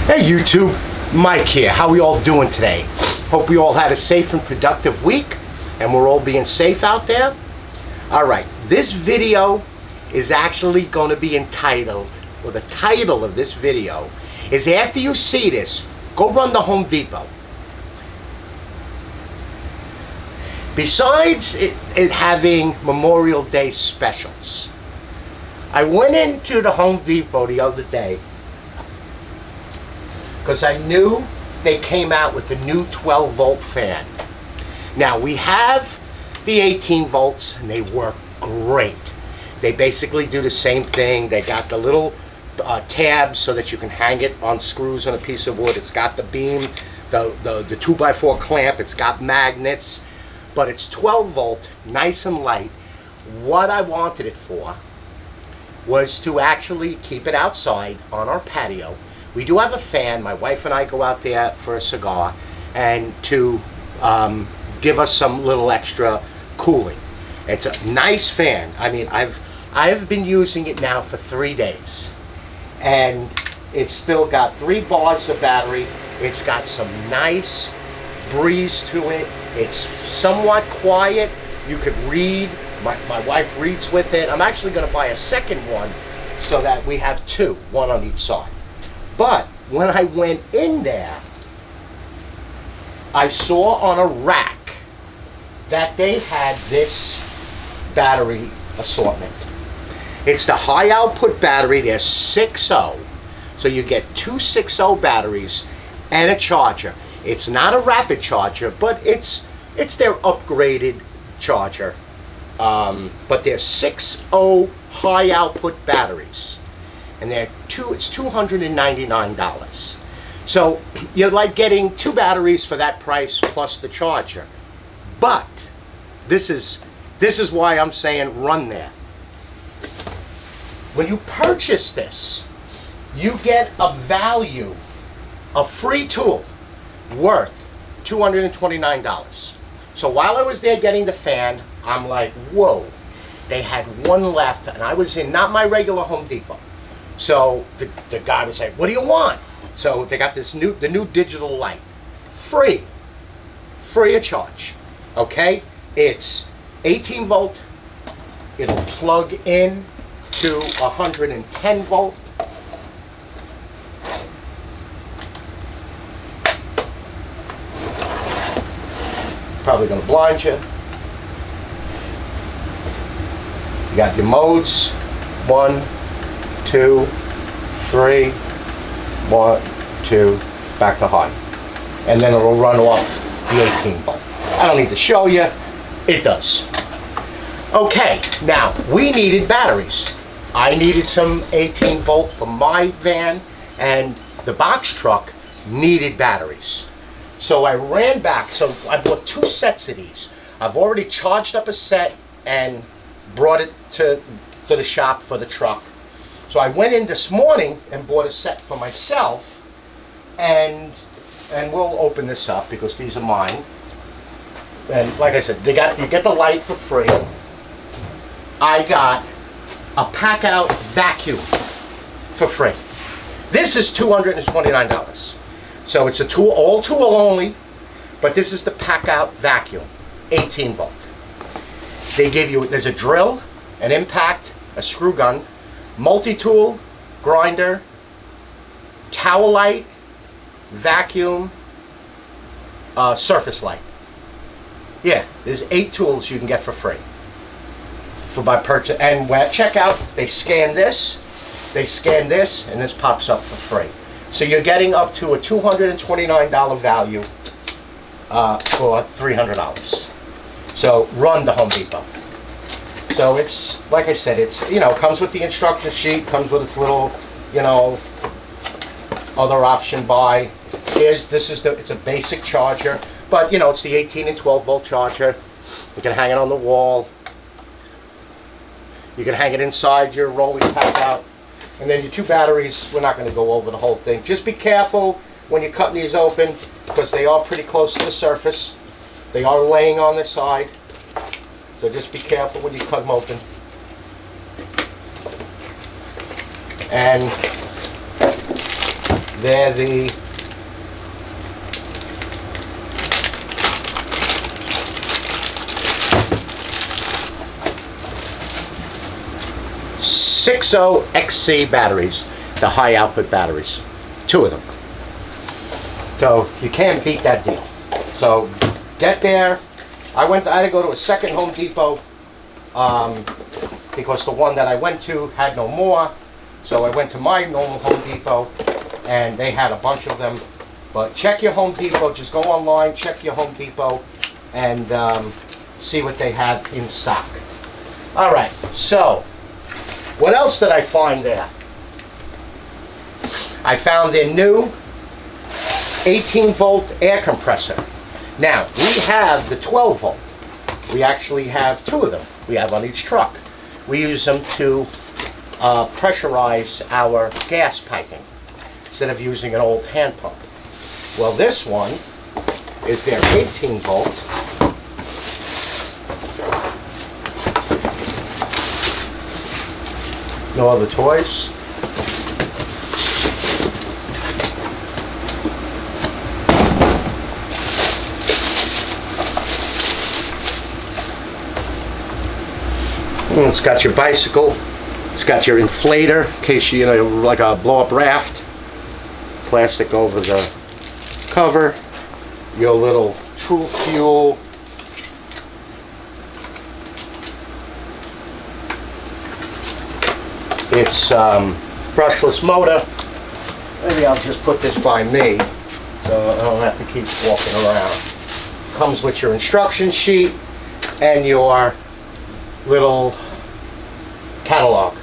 Hey YouTube, Mike here. How we all doing today? Hope we all had a safe and productive week and we're all being safe out there. Alright, this video is actually going to be entitled, or the title of this video is, after you see this, go run to Home Depot. Besides it having Memorial Day specials, I went into the Home Depot the other day because I knew they came out with the new 12-volt fan. Now, we have the 18 volts and they work great. They basically do the same thing. They got the little tabs so that you can hang it on screws on a piece of wood. It's got the beam, the 2x4 clamp. It's got magnets, but it's 12 volt, nice and light. What I wanted it for was to actually keep it outside on our patio. We do have a fan. My wife and I go out there for a cigar and to give us some little extra cooling. It's a nice fan. I mean, I've been using it now for 3 days and it's still got 3 bars of battery. It's got some nice breeze to it. It's somewhat quiet. You could read. My wife reads with it. I'm actually going to buy a second one so that we have 2, one on each side. But when I went in there, I saw on a rack that they had this battery assortment. It's the high output battery. They're 6.0. So you get 2 6.0 batteries and a charger. It's not a rapid charger, but it's their upgraded charger. But they're 6.0 high output batteries. And it's $299. So you're like getting 2 batteries for that price plus the charger. But this is why I'm saying run there. When you purchase this, you get a value, a free tool worth $229. So while I was there getting the fan, I'm like, whoa, they had one left, and I was in not my regular Home Depot. So the guy was like, what do you want? So they got the new digital light, free of charge. Okay, it's 18 volt. It'll plug in to 110 volt. Probably gonna blind you. You got your modes, 1, 2, 3, 1, 2, back to high. And then it'll run off the 18 volt. I don't need to show you, it does. Okay, now we needed batteries. I needed some 18 volt for my van, and the box truck needed batteries. So I ran back, so I bought 2 sets of these. I've already charged up a set and brought it to the shop for the truck. So I went in this morning and bought a set for myself, and we'll open this up because these are mine. And like I said, you get the light for free. I got a Packout vacuum for free. This is $229. So it's a tool, all tool only, but this is the Packout vacuum, 18 volt. They give you, there's a drill, an impact, a screw gun, multi-tool, grinder, towel light, vacuum, surface light. Yeah, there's 8 tools you can get for free for my purchase. And when at checkout, they scan this, and this pops up for free. So you're getting up to a $229 value for $300. So run to Home Depot. So it's, like I said, it's, comes with the instruction sheet, comes with its little, other option buy. It's a basic charger, but it's the 18 and 12 volt charger. You can hang it on the wall. You can hang it inside your rolling Packout. And then your 2 batteries, we're not going to go over the whole thing. Just be careful when you're cutting these open because they are pretty close to the surface. They are laying on the side. So just be careful when you cut them open. And They're the XC batteries, the high output batteries, 2 of them. So you can't beat that deal. So get there. I had to go to a second Home Depot because the one that I went to had no more. So I went to my normal Home Depot and they had a bunch of them. But check your Home Depot, just go online, check your Home Depot and see what they have in stock. All right, so what else did I find there? I found their new 18-volt air compressor. Now, we have the 12-volt. We actually have 2 of them. We have on each truck. We use them to pressurize our gas piping instead of using an old hand pump. Well, this one is their 18-volt. No other toys. It's got your bicycle. It's got your inflator in case you know, like a blow-up raft. Plastic over the cover. Your little True Fuel. It's brushless motor. Maybe I'll just put this by me so I don't have to keep walking around. Comes with your instruction sheet and your little catalog.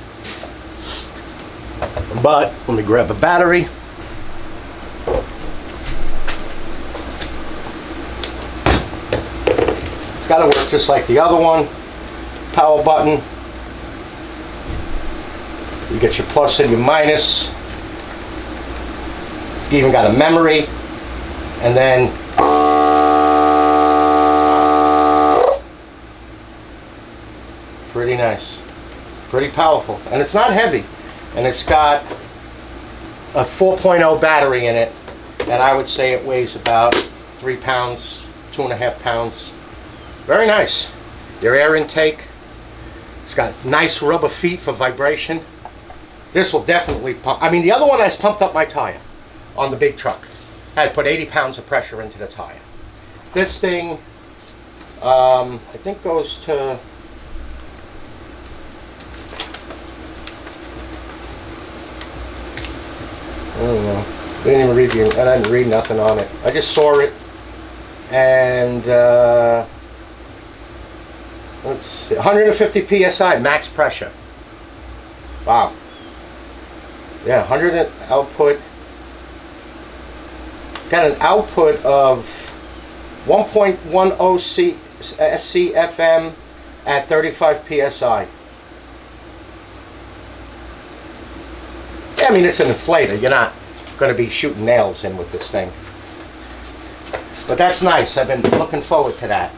But let me grab a battery. It's got to work just like the other one. Power button. You get your plus and your minus. It's even got a memory. And then pretty nice. Pretty powerful. And it's not heavy. And it's got a 4.0 battery in it. And I would say it weighs about 3 pounds, 2.5 pounds. Very nice. Your air intake. It's got nice rubber feet for vibration. This will definitely pump. I mean, the other one has pumped up my tire on the big truck. I had put 80 pounds of pressure into the tire. This thing, I think goes to, I don't know. I didn't read nothing on it. I just saw it, and let's see, 150 psi max pressure. Wow. Yeah, 100 output. It's got an output of 1.10 SCFM at 35 psi. Yeah, I mean, it's an inflator. You're not going to be shooting nails in with this thing. But that's nice. I've been looking forward to that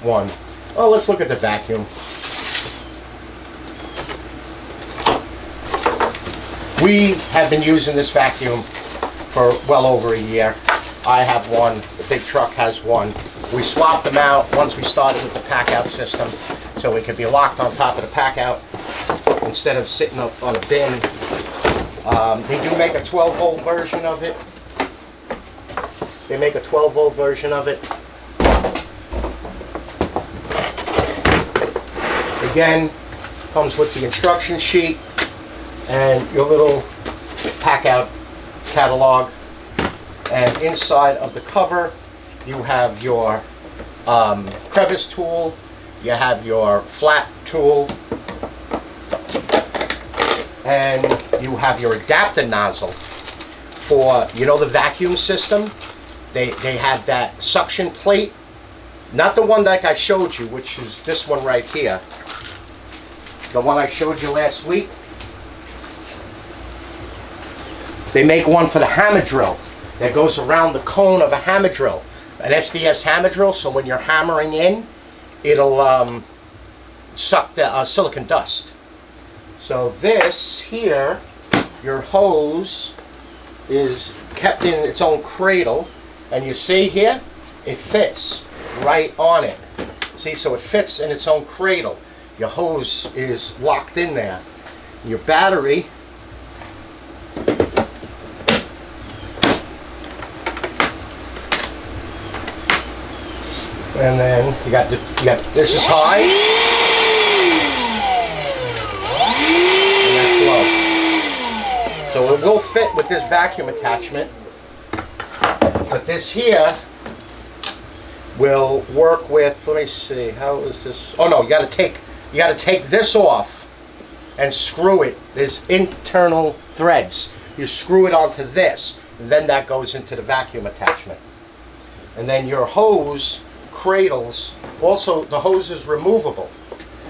one. Oh, let's look at the vacuum. We have been using this vacuum for well over a year. I have one, the big truck has one. We swapped them out once we started with the Packout system, so it could be locked on top of the Packout instead of sitting up on a bin. They do make a 12-volt version of it. They make a 12-volt version of it. Again, comes with the instruction sheet and your little Packout catalog. And inside of the cover, you have your crevice tool, you have your flat tool, and you have your adapter nozzle for, you know, the vacuum system. They have that suction plate, not the one that I showed you, which is this one right here. The one I showed you last week. They make one for the hammer drill that goes around the cone of a hammer drill, an SDS hammer drill, so when you're hammering in, it'll suck the silicon dust. So this here, your hose is kept in its own cradle, and you see here, it fits right on it. See, so it fits in its own cradle. Your hose is locked in there. Your battery and then you got this is high and that's low. So it will fit with this vacuum attachment, but this here will work with, let me see, how is this? Oh no, you got to take this off and screw it. There's internal threads. You screw it onto this, and then that goes into the vacuum attachment. And then your hose cradles, also the hose is removable.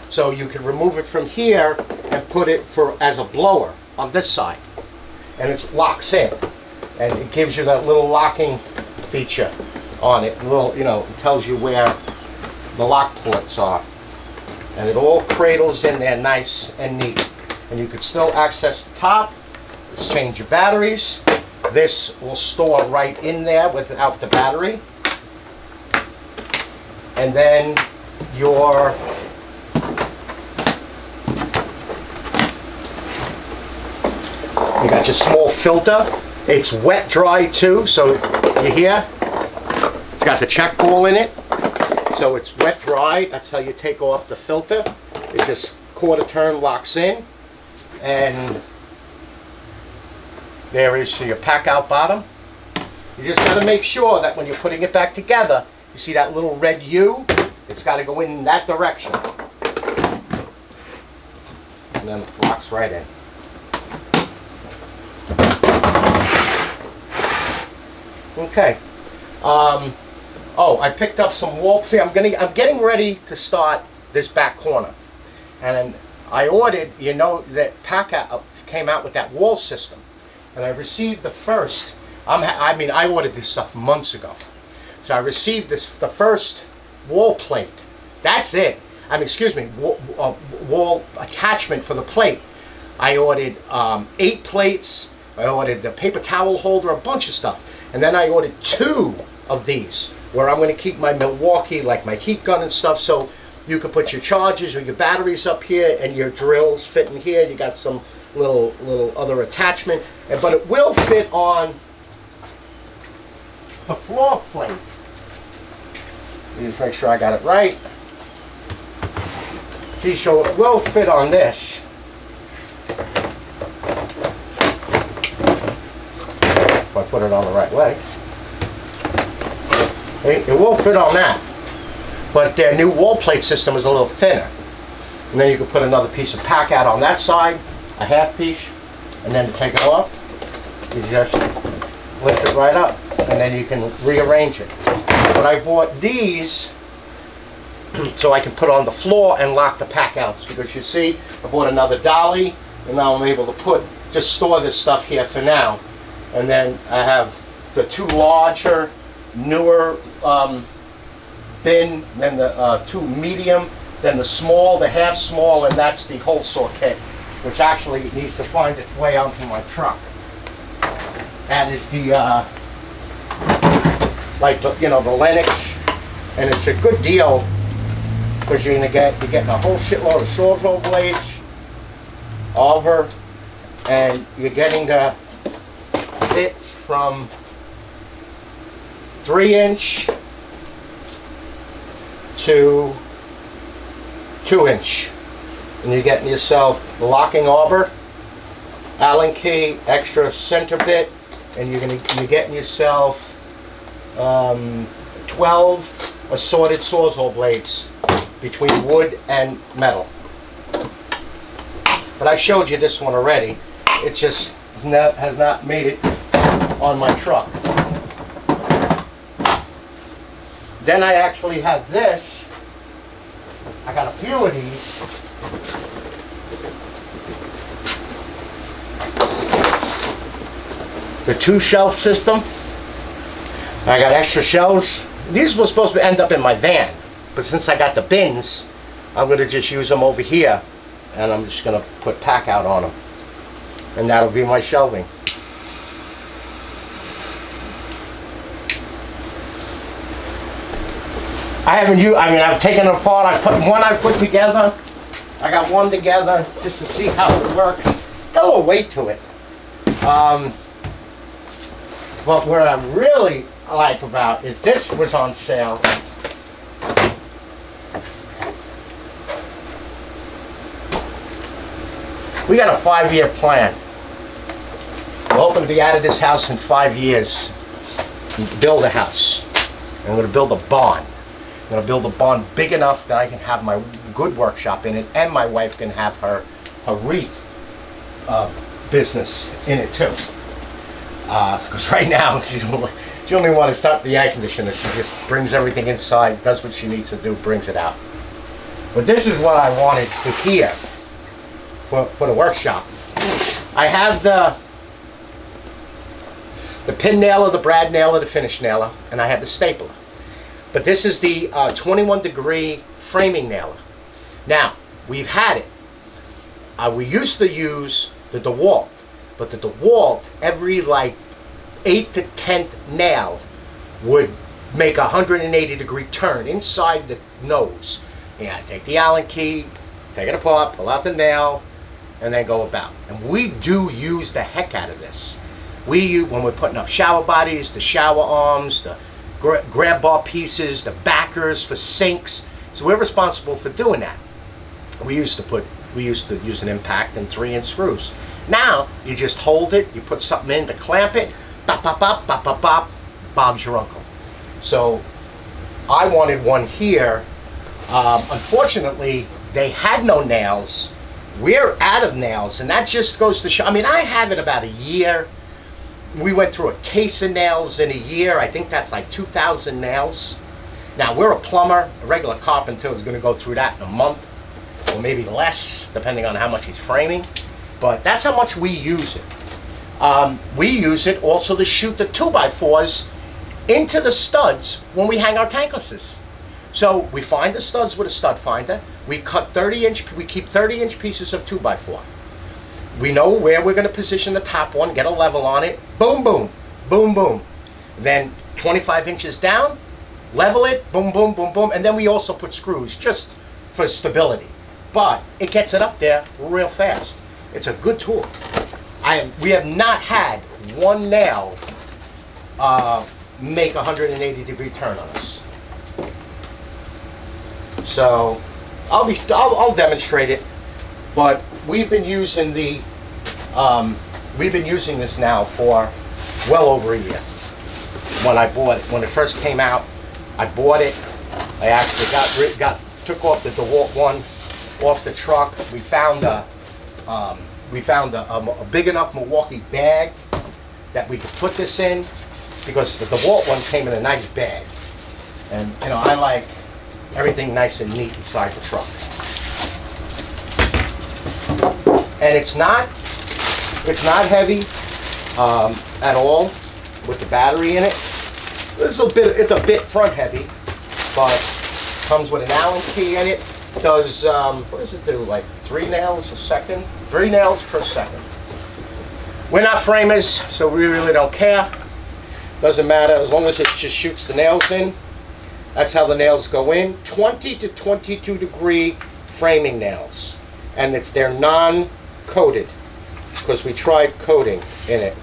So you can remove it from here and put it as a blower on this side. And it locks in. And it gives you that little locking feature on it. Little, it tells you where the lock ports are. And it all cradles in there nice and neat. And you can still access the top. Let's change your batteries. This will store right in there without the battery. And then you got your small filter. It's wet dry too, so you hear it's got the check ball in it. So it's wet dry. That's how you take off the filter. It just quarter turn locks in, and there is your Packout bottom. You just got to make sure that when you're putting it back together, you see that little red U? It's got to go in that direction. And then it locks right in. Okay. Oh, I picked up some wall. See, I'm getting ready to start this back corner, and I ordered. That Packout came out with that wall system, and I received the first. I ordered this stuff months ago, so I received the first wall plate. That's it. Wall attachment for the plate. I ordered 8 plates. I ordered the paper towel holder, a bunch of stuff, and then I ordered 2 of these, where I'm going to keep my Milwaukee, like my heat gun and stuff, so you can put your chargers or your batteries up here, and your drills fit in here. You got some little other attachment, but it will fit on the floor plate. Just make sure I got it right. See, so it will fit on this. If I put it on the right way. It will fit on that, but their new wall plate system is a little thinner. And then you can put another piece of Packout on that side, a half piece, and then to take it off, you just lift it right up, and then you can rearrange it. But I bought these so I can put on the floor and lock the Packouts, because you see, I bought another dolly, and now I'm able to just store this stuff here for now. And then I have the 2 larger, newer bin, then the 2 medium, then the small, the half small, and that's the hole saw kit, which actually needs to find its way onto my truck. That is the the Lennox, and it's a good deal because you're getting a whole shitload of Sawzall blades, auger, and you're getting the bits from 3-inch to 2-inch, and you're getting yourself the locking auger, Allen key, extra center bit, and you're getting yourself 12 assorted Sawzall blades between wood and metal. But I showed you this one already. It just has not made it on my truck. Then I actually have this. I got a few of these. The 2-shelf system. I got extra shelves. These were supposed to end up in my van, but since I got the bins, I'm going to just use them over here, and I'm just going to put Packout on them, and that'll be my shelving. I haven't used, I mean, I've taken it apart. I put together. I got one together just to see how it works. Got a little weight to it. But what I really like about is this was on sale. We got a 5-year plan. We're hoping to be out of this house in 5 years. Build a house. And I'm going to build a barn. I'm going to build a barn big enough that I can have my good workshop in it, and my wife can have her wreath business in it too. Because right now she only wants to start the air conditioner. She just brings everything inside, does what she needs to do, brings it out. But this is what I wanted to hear for the workshop. I have the pin nailer, the brad nailer, the finish nailer, and I have the stapler. But this is the 21-degree framing nailer. Now, we've had it. We used to use the DeWalt, but the DeWalt, every like 8th to 10th nail would make a 180-degree turn inside the nose. Yeah, take the Allen key, take it apart, pull out the nail, and then go about. And we do use the heck out of this. We use, when we're putting up shower bodies, the shower arms, the grab bar pieces, the backers for sinks. So we're responsible for doing that. We used to use an impact and 3-inch screws. Now you just hold it, you put something in to clamp it, bop bop bop bop bop bop, Bob's your uncle. So I wanted one here. Unfortunately, they had no nails. We're out of nails, and that just goes to show. I mean, I have it about a year. We went through a case of nails in a year. I think that's like 2,000 nails. Now, we're a plumber. A regular carpenter is going to go through that in a month, or maybe less, depending on how much he's framing. But that's how much we use it. We use it also to shoot the 2x4s into the studs when we hang our tanklesses. So we find the studs with a stud finder. We cut 30-inch. We keep 30-inch pieces of 2x4. We know where we're going to position the top one, get a level on it, boom, boom, boom, boom. Then 25 inches down, level it, boom, boom, boom, boom. And then we also put screws just for stability. But it gets it up there real fast. It's a good tool. We have not had one nail make a 180-degree turn on us. So I'll demonstrate it. But we've been using this now for well over a year. When I bought it, when it first came out, I bought it. I actually took off the DeWalt one off the truck. We found a big enough Milwaukee bag that we could put this in, because the DeWalt one came in a nice bag, and you know, I like everything nice and neat inside the truck. And it's not heavy at all with the battery in it. It's a bit front heavy, but comes with an Allen key in it. Does what does it do? Like 3 nails a second? 3 nails per second. We're not framers, so we really don't care. Doesn't matter as long as it just shoots the nails in. That's how the nails go in. 20 to 22 degree framing nails, and they're non-coated, because we tried coating in it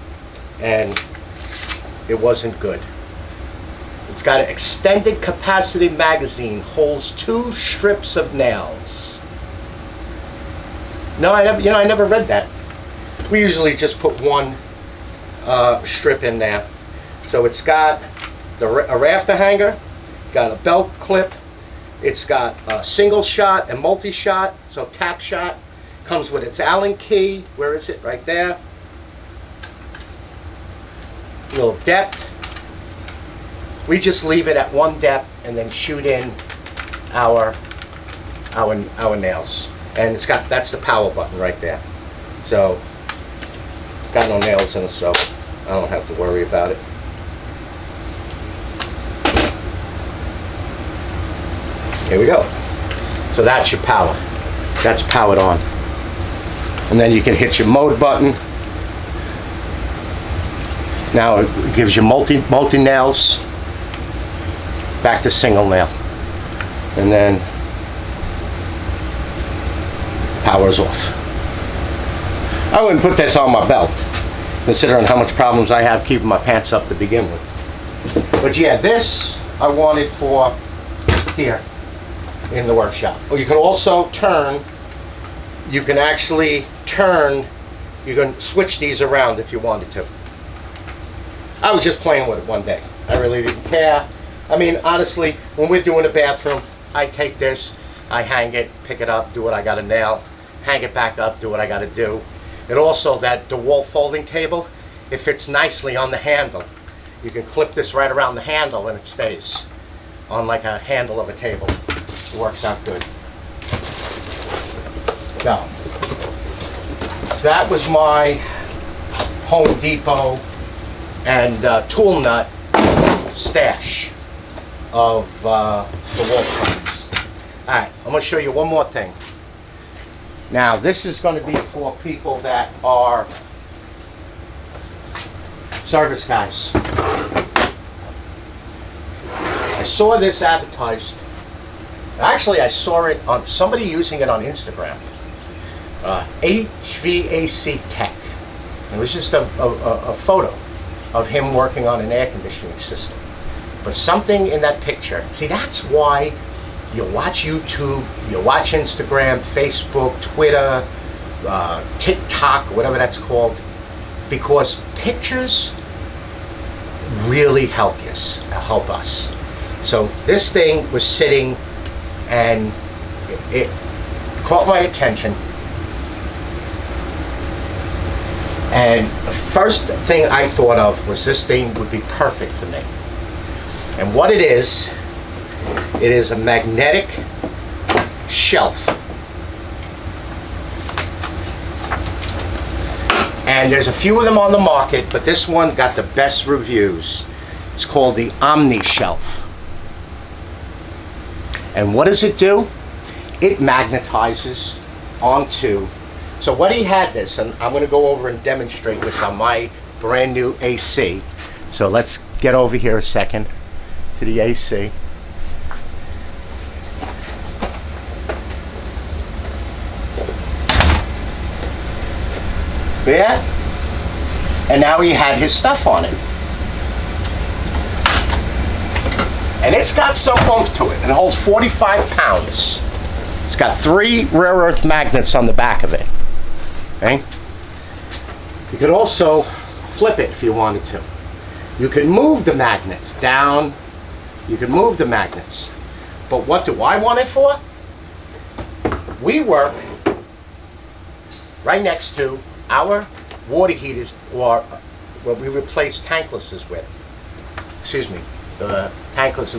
and it wasn't good. It's got an extended capacity magazine, holds 2 strips of nails. No, I never read that. We usually just put 1 strip in there. So it's got a rafter hanger, got a belt clip, it's got a single shot and multi-shot, so tap shot. Comes with its Allen key. Where is it? Right there. Little depth. We just leave it at 1 depth and then shoot in our nails. And that's the power button right there. So it's got no nails in it, so I don't have to worry about it. Here we go. So that's your power. That's powered on. And then you can hit your mode button. Now it gives you multi nails back to single nail. and then power's off. I wouldn't put this on my belt, considering how much problems I have keeping my pants up to begin with. But yeah, this I wanted for here in the workshop. Or you can also turn, you can actually turn, you can switch these around if you wanted to. I was just playing with it one day. I really didn't care. I mean, honestly, when we're doing a bathroom, I take this, I hang it, pick it up, do what I gotta nail, hang it back up, do what I gotta do. And also that DeWalt folding table, it fits nicely on the handle. You can clip this right around the handle and it stays on like a handle of a table. It works out good. Now, that was my Home Depot and tool nut stash of DeWalt products. Alright, I'm going to show you one more thing. Now, this is going to be for people that are service guys. I saw this advertised. Actually, I saw it on somebody using it on Instagram. HVAC Tech. It was just a photo of him working on an air conditioning system. But something in that picture, see, that's why you watch YouTube, you watch Instagram, Facebook, Twitter, TikTok, whatever that's called, because pictures really help us. So this thing was sitting and it caught my attention. And the first thing I thought of was this thing would be perfect for me. And what it is a magnetic shelf. And there's a few of them on the market, but this one got the best reviews. It's called the Omni shelf. And what does it do? It magnetizes onto. So what he had this, and I'm going to go over and demonstrate this on my brand new AC. So let's get over here a second to the AC. Yeah, and now he had his stuff on it. And it's got some oomph to it. It holds 45 pounds. It's got 3 rare earth magnets on the back of it. Okay? You could also flip it if you wanted to. You can move the magnets down. You can move the magnets. But what do I want it for? We work right next to our water heaters, or what we replace tanklesses with. Excuse me, tankless.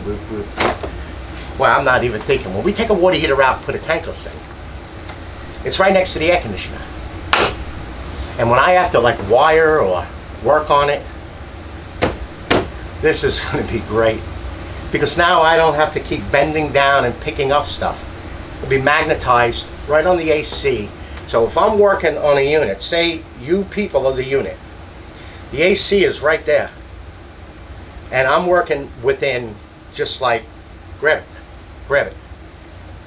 Well, I'm not even thinking. When we take a water heater out and put a tankless in, it's right next to the air conditioner. And when I have to like wire or work on it, this is going to be great, because now I don't have to keep bending down and picking up stuff. It'll be magnetized right on the AC. So if I'm working on a unit, say you people are the unit, the AC is right there, and I'm working within, just like grab it.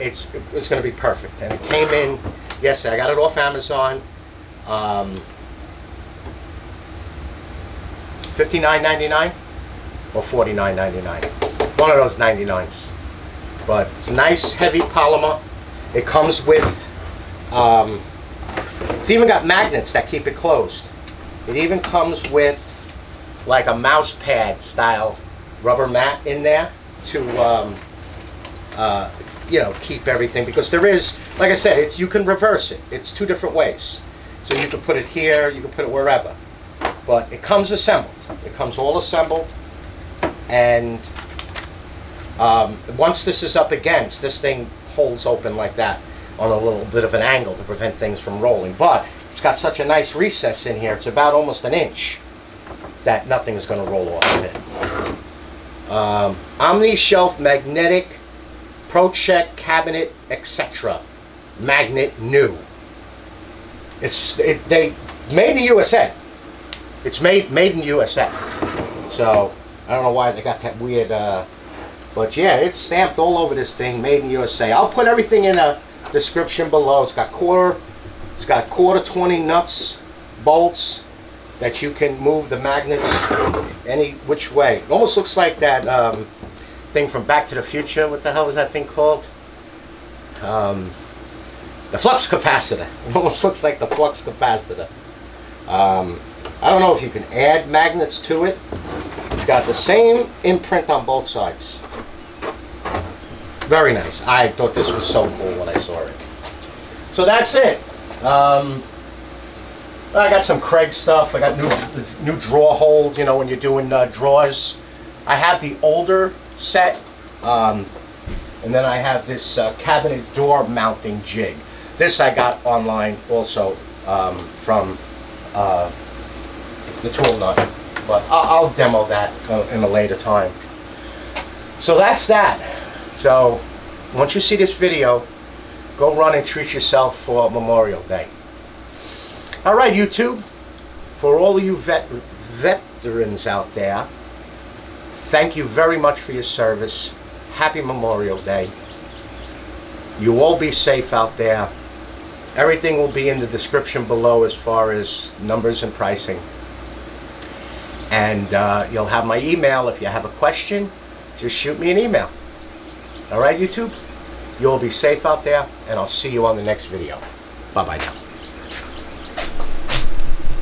It's going to be perfect. And it came in yesterday. I got it off Amazon. $59.99 or $49.99. One of those 99s. But it's nice, heavy polymer. It comes with. It's even got magnets that keep it closed. It even comes with like a mouse pad style rubber mat in there to you know, keep everything, because there is, like I said, it's, you can reverse it. It's 2 different ways. So you can put it here, you can put it wherever. But it comes assembled. It comes all assembled. And once this is up against, this thing holds open like that on a little bit of an angle to prevent things from rolling. But it's got such a nice recess in here, it's about almost an inch, that nothing is going to roll off of it. Omni Shelf Magnetic Pro Check Cabinet, etc. Magnet new. They made in USA. It's made in USA. So I don't know why they got that weird But yeah, it's stamped all over this thing, made in USA. I'll put everything in a description below. It's got quarter 20 nuts, bolts that you can move the magnets any which way. It almost looks like that thing from Back to the Future. What the hell is that thing called? The flux capacitor. It almost looks like the flux capacitor. I don't know if you can add magnets to it. It's got the same imprint on both sides. Very nice. I thought this was so cool when I saw it. So that's it. I got some Craig stuff. I got new drawer holes, you know, when you're doing drawers. I have the older set, and then I have this cabinet door mounting jig. This I got online also from the tool nut, but I'll demo that in a later time. So that's that. So once you see this video, go run and treat yourself for Memorial Day. All right, YouTube, for all of you veterans out there, thank you very much for your service. Happy Memorial Day. You all be safe out there. Everything will be in the description below as far as numbers and pricing. And you'll have my email. If you have a question, just shoot me an email. All right, YouTube? You'll be safe out there, and I'll see you on the next video. Bye-bye now.